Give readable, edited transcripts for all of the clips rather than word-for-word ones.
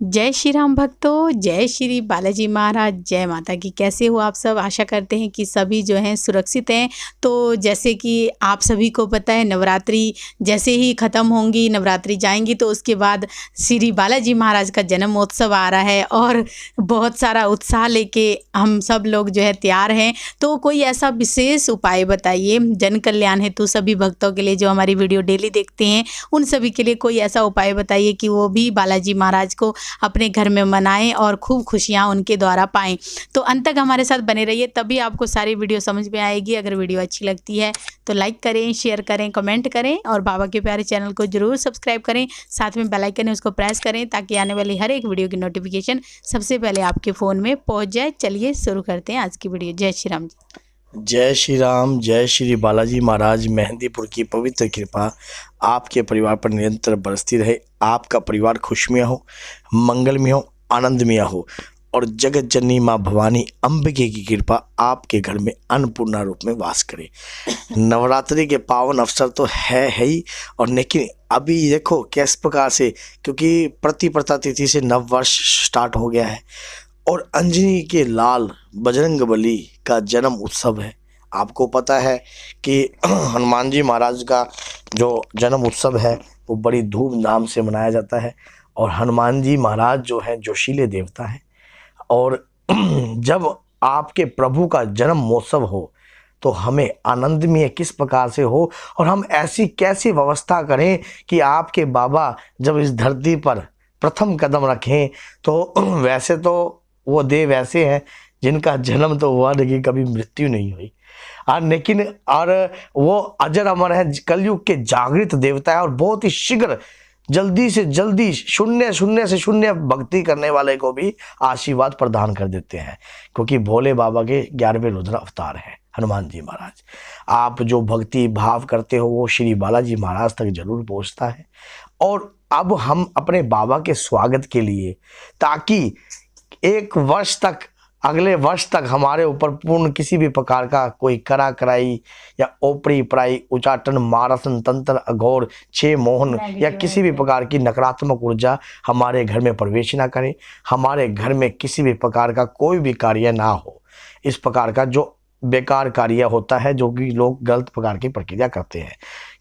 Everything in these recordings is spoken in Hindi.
जय श्री राम भक्तों, जय श्री बालाजी महाराज, जय माता की। कैसे हो आप सब? आशा करते हैं कि सभी जो हैं सुरक्षित हैं। तो जैसे कि आप सभी को पता है, नवरात्रि जैसे ही ख़त्म होंगी, नवरात्रि जाएंगी तो उसके बाद श्री बालाजी महाराज का जन्मोत्सव आ रहा है और बहुत सारा उत्साह लेके हम सब लोग जो है तैयार हैं। तो कोई ऐसा विशेष उपाय बताइए जन कल्याण हेतु सभी भक्तों के लिए जो हमारी वीडियो डेली देखते हैं, उन सभी के लिए कोई ऐसा उपाय बताइए कि वो भी बालाजी महाराज को अपने घर में मनाएं और खूब खुशियां उनके द्वारा पाएं। तो अंत तक हमारे साथ बने रहिए, तभी आपको सारी वीडियो समझ में आएगी। अगर वीडियो अच्छी लगती है तो लाइक करें, शेयर करें, कमेंट करें और बाबा के प्यारे चैनल को जरूर सब्सक्राइब करें। साथ में बेल आइकन है उसको प्रेस करें ताकि आने वाली हर एक वीडियो की नोटिफिकेशन सबसे पहले आपके फ़ोन में पहुँच जाए। चलिए शुरू करते हैं आज की वीडियो। जय श्री राम जी। जय श्री राम, जय श्री बालाजी महाराज। मेहंदीपुर की पवित्र कृपा आपके परिवार पर निरंतर बरसती रहे। आपका परिवार खुशमय हो, मंगलमय हो, आनंदमय हो और जगत जननी माँ भवानी अंबिके की कृपा आपके घर में अन्नपूर्णा रूप में वास करे। नवरात्रि के पावन अवसर तो है ही, और लेकिन अभी देखो किस प्रकार से, क्योंकि प्रतिपदा तिथि से नव वर्ष स्टार्ट हो गया है और अंजनी के लाल बजरंगबली का जन्म उत्सव है। आपको पता है कि हनुमान जी महाराज का जो जन्म उत्सव है वो बड़ी धूमधाम से मनाया जाता है। और हनुमान जी महाराज जो है जोशीले देवता हैं, और जब आपके प्रभु का जन्म महोत्सव हो तो हमें आनंदमय किस प्रकार से हो और हम ऐसी कैसी व्यवस्था करें कि आपके बाबा जब इस धरती पर प्रथम कदम रखें तो वैसे तो वो देव ऐसे हैं जिनका जन्म तो हुआ लेकिन कभी मृत्यु नहीं हुई, लेकिन और वो अजर अमर है, कलयुग के जागृत देवता है और बहुत ही शीघ्र जल्दी से जल्दी शून्य शून्य से शून्य भक्ति करने वाले को भी आशीर्वाद प्रदान कर देते हैं, क्योंकि भोले बाबा के 11वें रुद्र अवतार हैं हनुमान जी महाराज। आप जो भक्ति भाव करते हो वो श्री बालाजी महाराज तक जरूर पहुंचता है। और अब हम अपने बाबा के स्वागत के लिए, ताकि एक वर्ष तक, अगले वर्ष तक हमारे ऊपर पूर्ण किसी भी प्रकार का कोई करा कराई या ओपरी पराई, उचाटन, मारसन, तंत्र, अघोर, छे मोहन या किसी भी प्रकार की नकारात्मक ऊर्जा हमारे घर में प्रवेश ना करे, हमारे घर में किसी भी प्रकार का कोई भी कार्य ना हो। इस प्रकार का जो बेकार कार्य होता है, जो कि लोग गलत प्रकार की प्रक्रिया करते हैं,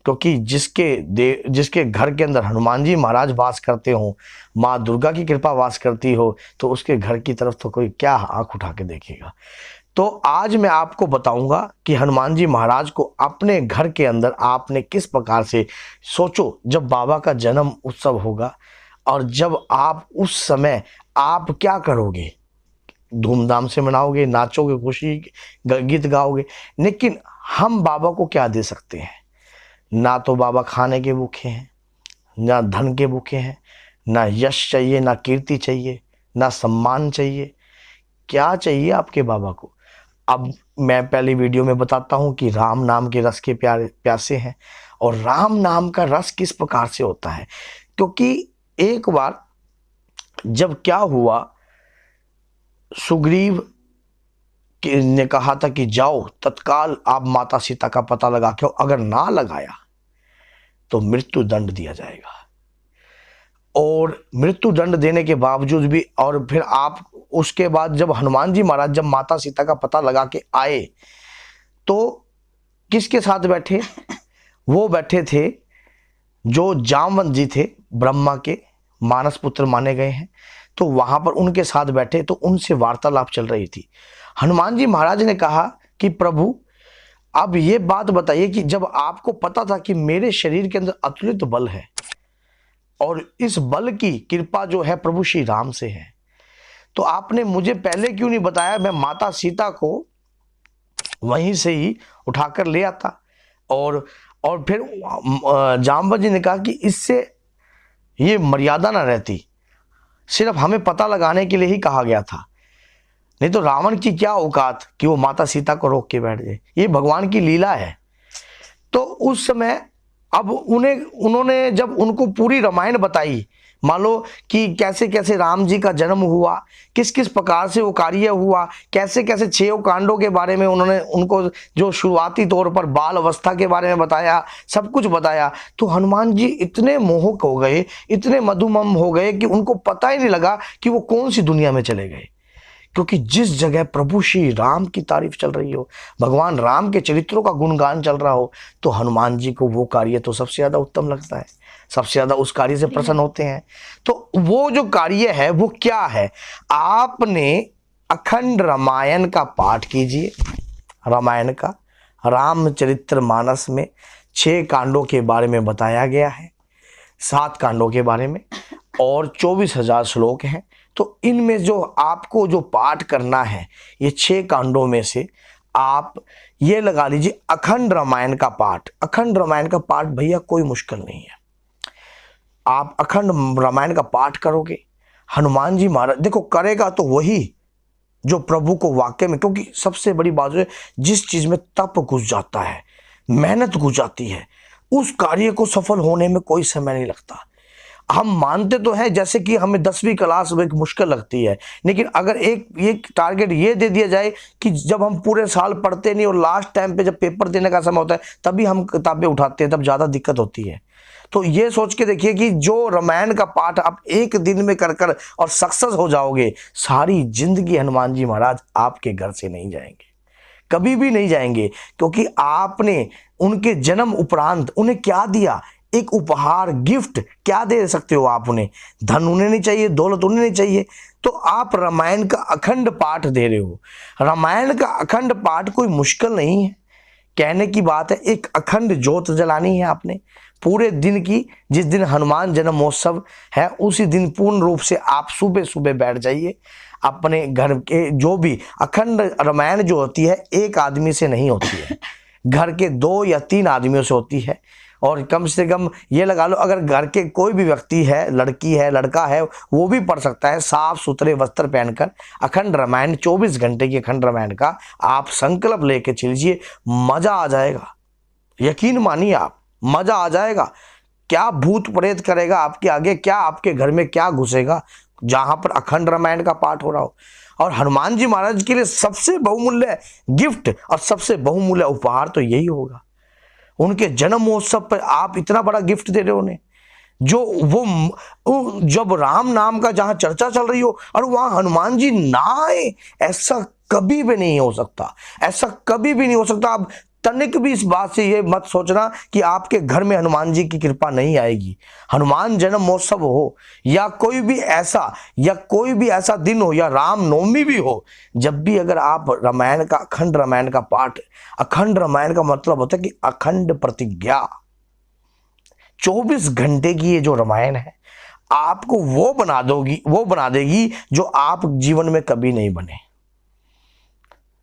क्योंकि जिसके घर के अंदर हनुमान जी महाराज वास करते हो, माँ दुर्गा की कृपा वास करती हो, तो उसके घर की तरफ तो कोई क्या आंख उठा के देखेगा। तो आज मैं आपको बताऊंगा कि हनुमान जी महाराज को अपने घर के अंदर आपने किस प्रकार से सोचो, जब बाबा का जन्म उत्सव होगा और जब आप उस समय आप क्या करोगे, धूमधाम से मनाओगे, नाचोगे, खुशी गीत गाओगे, लेकिन हम बाबा को क्या दे सकते हैं? ना तो बाबा खाने के भूखे हैं, ना धन के भूखे हैं, ना यश चाहिए, ना कीर्ति चाहिए, ना सम्मान चाहिए। क्या चाहिए आपके बाबा को? अब मैं पहली वीडियो में बताता हूँ कि राम नाम के रस के प्यासे हैं। और राम नाम का रस किस प्रकार से होता है, क्योंकि एक बार जब क्या हुआ, सुग्रीव ने कहा था कि जाओ तत्काल आप माता सीता का पता लगा के, अगर ना लगाया तो मृत्यु दंड दिया जाएगा। और मृत्यु दंड देने के बावजूद भी, और फिर आप उसके बाद जब हनुमान जी महाराज जब माता सीता का पता लगा के आए तो किसके साथ बैठे? वो बैठे थे जो जामवंत जी थे, ब्रह्मा के मानस पुत्र माने गए हैं, तो वहां पर उनके साथ बैठे, तो उनसे वार्तालाप चल रही थी। हनुमान जी महाराज ने कहा कि प्रभु अब ये बात बताइए कि जब आपको पता था कि मेरे शरीर के अंदर अतुलित बल है और इस बल की कृपा जो है प्रभु श्री राम से है, तो आपने मुझे पहले क्यों नहीं बताया? मैं माता सीता को वहीं से ही उठाकर ले आता। और फिर जामवंत जी ने कहा कि इससे ये मर्यादा ना रहती, सिर्फ हमें पता लगाने के लिए ही कहा गया था, नहीं तो रावण की क्या औकात कि वो माता सीता को रोक के बैठ जाए। ये भगवान की लीला है। तो उस समय अब उन्होंने जब उनको पूरी रामायण बताई, मान लो कि कैसे कैसे राम जी का जन्म हुआ, किस किस प्रकार से वो कार्य हुआ, कैसे कैसे 6 कांडों के बारे में उन्होंने उनको जो शुरुआती तौर पर बाल अवस्था के बारे में बताया, सब कुछ बताया। तो हनुमान जी इतने मोहक हो गए, इतने मधुमम हो गए कि उनको पता ही नहीं लगा कि वो कौन सी दुनिया में चले गए। क्योंकि जिस जगह प्रभु श्री राम की तारीफ चल रही हो, भगवान राम के चरित्रों का गुणगान चल रहा हो, तो हनुमान जी को वो कार्य तो सबसे ज्यादा उत्तम लगता है, सबसे ज्यादा उस कार्य से प्रसन्न होते हैं। तो वो जो कार्य है वो क्या है? आपने अखंड रामायण का पाठ कीजिए। रामायण का रामचरितमानस में 6 कांडों के बारे में बताया गया है, 7 कांडों के बारे में, और 24,000 श्लोक हैं। तो इनमें जो आपको जो पाठ करना है, ये 6 कांडों में से आप ये लगा लीजिए अखंड रामायण का पाठ। अखंड रामायण का पाठ भैया कोई मुश्किल नहीं है। आप अखंड रामायण का पाठ करोगे, हनुमान जी महाराज देखो करेगा तो वही जो प्रभु को वाकई में, क्योंकि सबसे बड़ी बात है जिस चीज में तप घुस जाता है, मेहनत घुस जाती है, उस कार्य को सफल होने में कोई समय नहीं लगता। हम मानते तो हैं जैसे कि हमें 10वीं क्लास में मुश्किल लगती है, लेकिन अगर एक टारगेट ये दे दिया जाए कि जब हम पूरे साल पढ़ते नहीं और लास्ट टाइम पे जब पेपर देने का समय होता है तभी हम किताबें उठाते हैं, तब ज़्यादा दिक्कत होती है। तो ये सोच के देखिए कि जो रामायण का पाठ आप एक दिन में कर कर और सक्सेस हो जाओगे, सारी जिंदगी हनुमान जी महाराज आपके घर से नहीं जाएंगे, कभी भी नहीं जाएंगे। क्योंकि आपने उनके जन्म उपरांत उन्हें क्या दिया? एक उपहार, गिफ्ट क्या दे सकते हो आप उन्हें? धन उन्हें नहीं चाहिए, दौलत उन्हें नहीं चाहिए, तो आप रामायण का अखंड पाठ दे रहे हो। रामायण का अखंड पाठ कोई मुश्किल नहीं है, कहने की बात है। एक अखंड ज्योत जलानी है आपने पूरे दिन की। जिस दिन हनुमान जन्म महोत्सव है उसी दिन पूर्ण रूप से आप सुबह सुबह बैठ जाइए अपने घर के, जो भी अखंड रामायण जो होती है एक आदमी से नहीं होती है, घर के 2 या 3 आदमियों से होती है। और कम से कम ये लगा लो अगर घर के कोई भी व्यक्ति है, लड़की है, लड़का है, वो भी पढ़ सकता है। साफ सुथरे वस्त्र पहनकर अखंड रामायण 24 घंटे की अखंड रामायण का आप संकल्प लेके चलिए, मजा आ जाएगा। यकीन मानिए आप, मजा आ जाएगा। क्या भूत प्रेत करेगा आपके आगे, क्या आपके घर में क्या घुसेगा जहां पर अखंड रामायण का पाठ हो रहा हो। और हनुमान जी महाराज के लिए सबसे बहुमूल्य गिफ्ट और सबसे बहुमूल्य उपहार तो यही होगा। उनके जन्म महोत्सव पर आप इतना बड़ा गिफ्ट दे रहे हो उन्हें, जो वो जब राम नाम का जहां चर्चा चल रही हो और वहां हनुमान जी ना आए, ऐसा कभी भी नहीं हो सकता, ऐसा कभी भी नहीं हो सकता। आप तनिक भी इस बात से ये मत सोचना कि आपके घर में हनुमान जी की कृपा नहीं आएगी। हनुमान जन्म महोत्सव हो या कोई भी ऐसा दिन हो या राम नवमी भी हो, जब भी अगर आप रामायण का अखंड रामायण का पाठ, अखंड रामायण का मतलब होता है कि अखंड प्रतिज्ञा, 24 घंटे की ये जो रामायण है आपको वो बना देगी जो आप जीवन में कभी नहीं बने।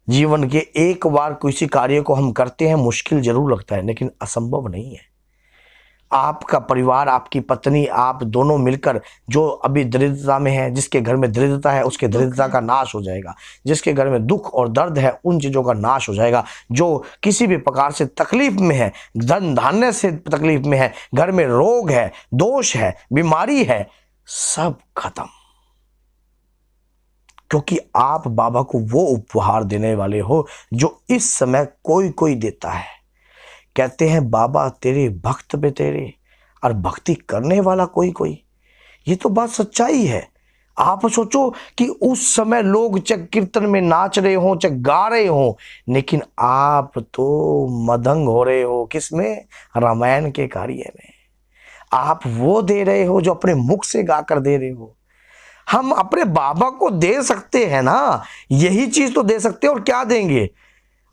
जीवन के एक बार किसी कार्य को हम करते हैं, मुश्किल जरूर लगता है लेकिन असंभव नहीं है। आपका परिवार, आपकी पत्नी, आप दोनों मिलकर जो अभी दरिद्रता में है, जिसके घर में दरिद्रता है उसके दरिद्रता का नाश हो जाएगा, जिसके घर में दुख और दर्द है उन चीज़ों का नाश हो जाएगा, जो किसी भी प्रकार से तकलीफ में है, धन धान्य से तकलीफ में है, घर में रोग है, दोष है, बीमारी है, सब खत्म। क्योंकि आप बाबा को वो उपहार देने वाले हो जो इस समय कोई कोई देता है। कहते हैं बाबा तेरे भक्त पे तेरे, और भक्ति करने वाला कोई कोई। ये तो बात सच्चाई है। आप सोचो कि उस समय लोग चाहे कीर्तन में नाच रहे हो, चाहे गा रहे हो, लेकिन आप तो मदंग हो रहे हो किसमें? रामायण के कार्य में। आप वो दे रहे हो जो अपने मुख से गाकर दे रहे हो। हम अपने बाबा को दे सकते हैं ना, यही चीज तो दे सकते हैं, और क्या देंगे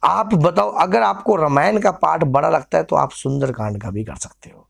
आप बताओ। अगर आपको रामायण का पाठ बड़ा लगता है तो आप सुंदरकांड का भी कर सकते हो,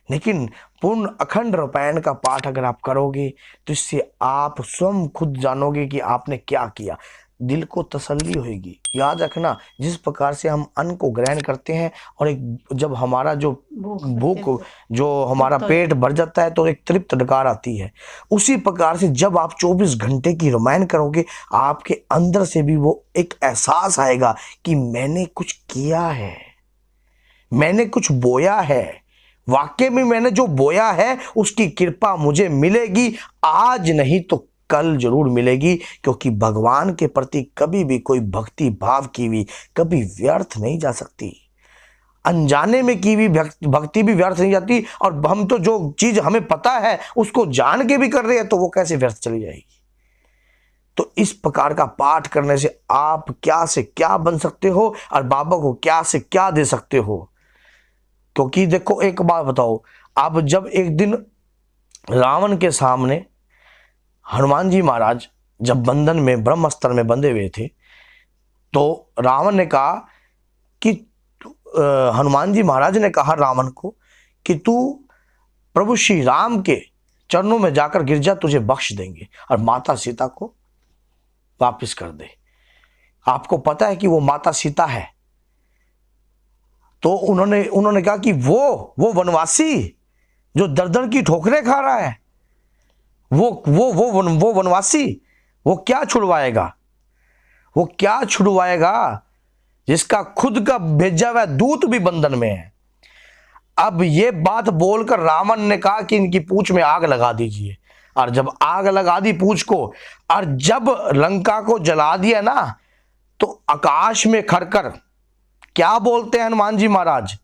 लेकिन पूर्ण अखंड रामायण का पाठ अगर आप करोगे तो इससे आप स्वयं खुद जानोगे कि आपने क्या किया, दिल को तसल्ली होगी। याद रखना, जिस प्रकार से हम अन्न को ग्रहण करते हैं और एक जब हमारा जो भूख जो हमारा पेट भर जाता है तो एक तृप्त डकार आती है, उसी प्रकार से जब आप 24 घंटे की रामायण करोगे आपके अंदर से भी वो एक एहसास आएगा कि मैंने कुछ किया है, मैंने कुछ बोया है। वाकई में मैंने जो बोया है उसकी कृपा मुझे मिलेगी, आज नहीं तो कल जरूर मिलेगी, क्योंकि भगवान के प्रति कभी भी कोई भक्ति भाव की भी कभी व्यर्थ नहीं जा सकती। अनजाने में की भी भक्ति भी व्यर्थ नहीं जाती, और हम तो जो चीज हमें पता है उसको जान के भी कर रहे हैं तो वो कैसे व्यर्थ चली जाएगी। तो इस प्रकार का पाठ करने से आप क्या से क्या बन सकते हो और बाबा को क्या से क्या दे सकते हो। क्योंकि देखो एक बात बताओ, अब जब एक दिन रावण के सामने हनुमान जी महाराज जब बंधन में ब्रह्मस्त्र में बंधे हुए थे, तो रावण ने कहा कि हनुमान जी महाराज ने कहा रावण को कि तू प्रभु श्री राम के चरणों में जाकर गिर जा, तुझे बख्श देंगे और माता सीता को वापस कर दे। आपको पता है कि वो माता सीता है। तो उन्होंने कहा कि वो वनवासी जो दर्दन की ठोकरें खा रहा है, वो वनवासी वो क्या छुड़वाएगा, वो क्या छुड़वाएगा जिसका खुद का भेजा हुआ दूत भी बंधन में है। अब ये बात बोलकर रावण ने कहा कि इनकी पूंछ में आग लगा दीजिए, और जब आग लगा दी पूंछ को, और जब लंका को जला दिया ना, तो आकाश में खड़कर क्या बोलते हैं हनुमान जी महाराज,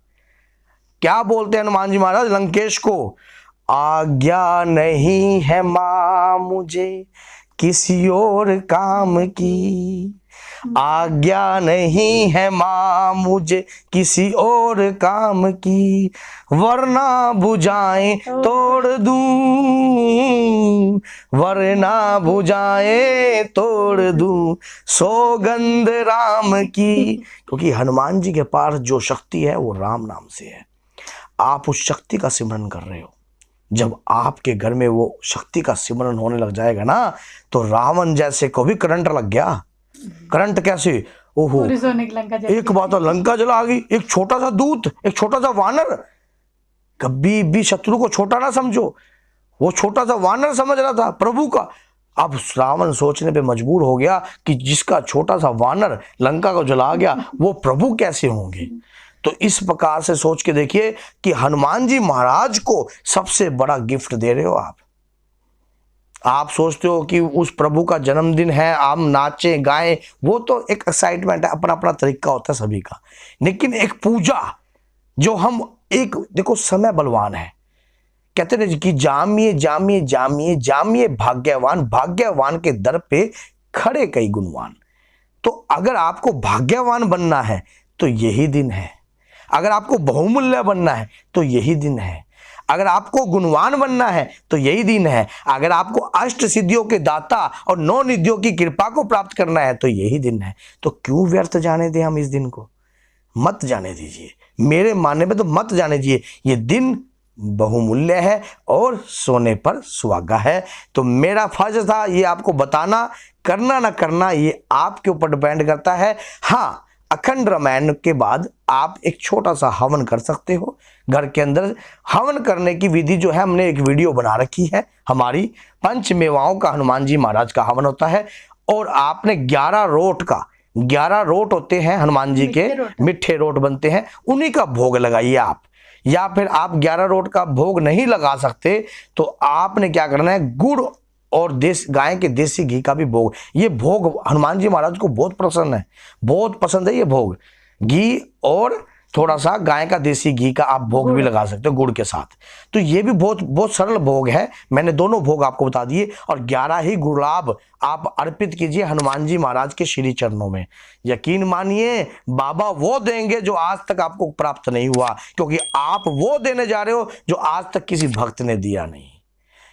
क्या बोलते हैं हनुमान जी महाराज लंकेश को, आज्ञा नहीं है मां मुझे किसी और काम की, आज्ञा नहीं है मां मुझे किसी और काम की, वरना बुझाएं तोड़ दूं, वरना बुझाएं तोड़ दूं सौगंध राम की। क्योंकि हनुमान जी के पास जो शक्ति है वो राम नाम से है। आप उस शक्ति का सिमरन कर रहे हो। जब आपके घर में वो शक्ति का सिमरन होने लग जाएगा ना, तो रावण जैसे को भी करंट लग गया। करंट कैसे? ओहो, एक बात तो लंका जला आ गई। एक छोटा सा दूत, एक छोटा सा वानर, कभी भी शत्रु को छोटा ना समझो, वो छोटा सा वानर समझ रहा था प्रभु का। अब रावण सोचने पे मजबूर हो गया कि जिसका छोटा सा वानर लंका को जला गया वो प्रभु कैसे होंगे। तो इस प्रकार से सोच के देखिए कि हनुमान जी महाराज को सबसे बड़ा गिफ्ट दे रहे हो आप। आप सोचते हो कि उस प्रभु का जन्मदिन है, आप नाचे गाएं, वो तो एक एक्साइटमेंट है, अपना अपना तरीका होता है सभी का। लेकिन एक पूजा जो हम एक देखो, समय बलवान है। कहते हैं कि जामिए जामिए जामिए जामिए भाग्यवान, भाग्यवान के दर पे खड़े कई गुणवान। तो अगर आपको भाग्यवान बनना है तो यही दिन है, अगर आपको बहुमूल्य बनना है तो यही दिन है, अगर आपको गुणवान बनना है तो यही दिन है, अगर आपको अष्ट सिद्धियों के दाता और 9 निधियों की कृपा को प्राप्त करना है तो यही दिन है। तो क्यों व्यर्थ जाने दें हम इस दिन को? मत जाने दीजिए, मेरे मानने में तो मत जाने दीजिए। ये दिन बहुमूल्य है और सोने पर सुहागा है। तो मेरा फर्ज था ये आपको बताना, करना ना करना ये आपके ऊपर डिपेंड करता है। हाँ, अखंड रामायण के बाद आप एक छोटा सा हवन कर सकते हो घर के अंदर। हवन करने की विधि जो है हमने एक वीडियो बना रखी है हमारी, 5 मेवाओं का हनुमान जी महाराज का हवन होता है। और आपने 11 रोट का, 11 रोट होते हैं हनुमान जी के, मीठे रोट बनते हैं, उन्हीं का भोग लगाइए आप। या फिर आप 11 रोट का भोग नहीं लगा सकते तो आपने क्या करना है, गुड़ और गाय के देसी घी का भी भोग। ये भोग हनुमान जी महाराज को बहुत पसंद है, बहुत पसंद है ये भोग। घी और थोड़ा सा गाय का देसी घी का आप भोग भी लगा सकते हो गुड़ के साथ। तो ये भी बहुत बहुत सरल भोग है, मैंने दोनों भोग आपको बता दिए। और 11 ही गुलाब आप अर्पित कीजिए हनुमान जी महाराज के श्री चरणों में। यकीन मानिए बाबा वो देंगे जो आज तक आपको प्राप्त नहीं हुआ, क्योंकि आप वो देने जा रहे हो जो आज तक किसी भक्त ने दिया नहीं।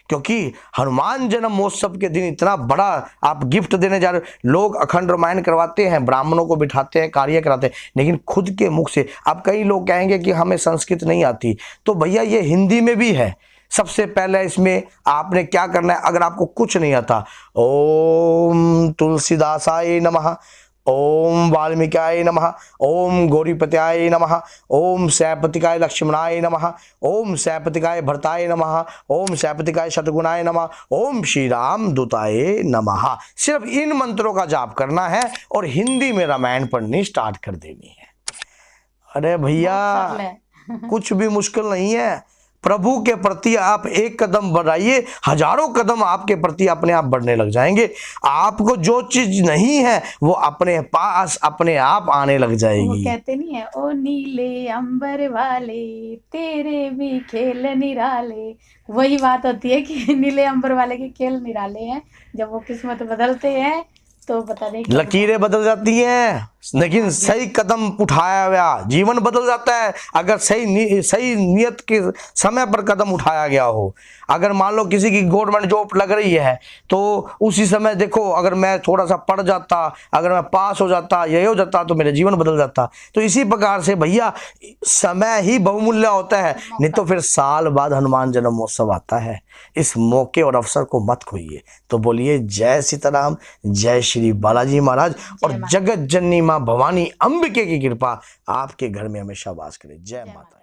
क्योंकि हनुमान जन्म महोत्सव के दिन इतना बड़ा आप गिफ्ट देने जा रहे हो। लोग अखंड रामायण करवाते हैं, ब्राह्मणों को बिठाते हैं, कार्य कराते हैं, लेकिन खुद के मुख से। अब कई लोग कहेंगे कि हमें संस्कृत नहीं आती, तो भैया ये हिंदी में भी है। सबसे पहले इसमें आपने क्या करना है, अगर आपको कुछ नहीं आता, ओम तुलसीदासाय नमः, ओम वाल्मीकियाय नमः, ओम गौरीपत्याय नमः, ओम सैपतिकाय लक्ष्मणाय नमः, ओम सैपतिकाय भरताय नमः, ओम सैपतिकाय शतगुणाय नमः, ओम श्री राम दूताय नमः। सिर्फ इन मंत्रों का जाप करना है और हिंदी में रामायण पढ़नी स्टार्ट कर देनी है। अरे भैया कुछ भी मुश्किल नहीं है। प्रभु के प्रति आप एक कदम बढ़ाइए, हजारों कदम आपके प्रति अपने आप बढ़ने लग जाएंगे। आपको जो चीज नहीं है वो अपने पास अपने आप आने लग वो जाएगी। कहते नहीं है, ओ नीले अंबर वाले तेरे भी खेल निराले। वही बात होती है कि नीले अंबर वाले के खेल निराले हैं, जब वो किस्मत बदलते हैं तो पता नहीं कब लकीरें बदल जाती हैं, लेकिन सही कदम उठाया गया जीवन बदल जाता है। अगर सही नियत के समय पर कदम उठाया गया हो। अगर मान लो किसी की गवर्नमेंट जॉब लग रही है तो उसी समय देखो, अगर मैं थोड़ा सा पढ़ जाता, अगर मैं पास हो जाता, यही हो जाता, तो मेरा जीवन बदल जाता। तो इसी प्रकार से भैया समय ही बहुमूल्य होता है, नहीं तो फिर साल बाद हनुमान जन्मोत्सव आता है। इस मौके और अवसर को मत खोइए। तो बोलिए जय सीताराम, जय श्री बालाजी महाराज, और जगत जननी माँ भवानी अंबिके की कृपा आपके घर में हमेशा वास करे। जय माता।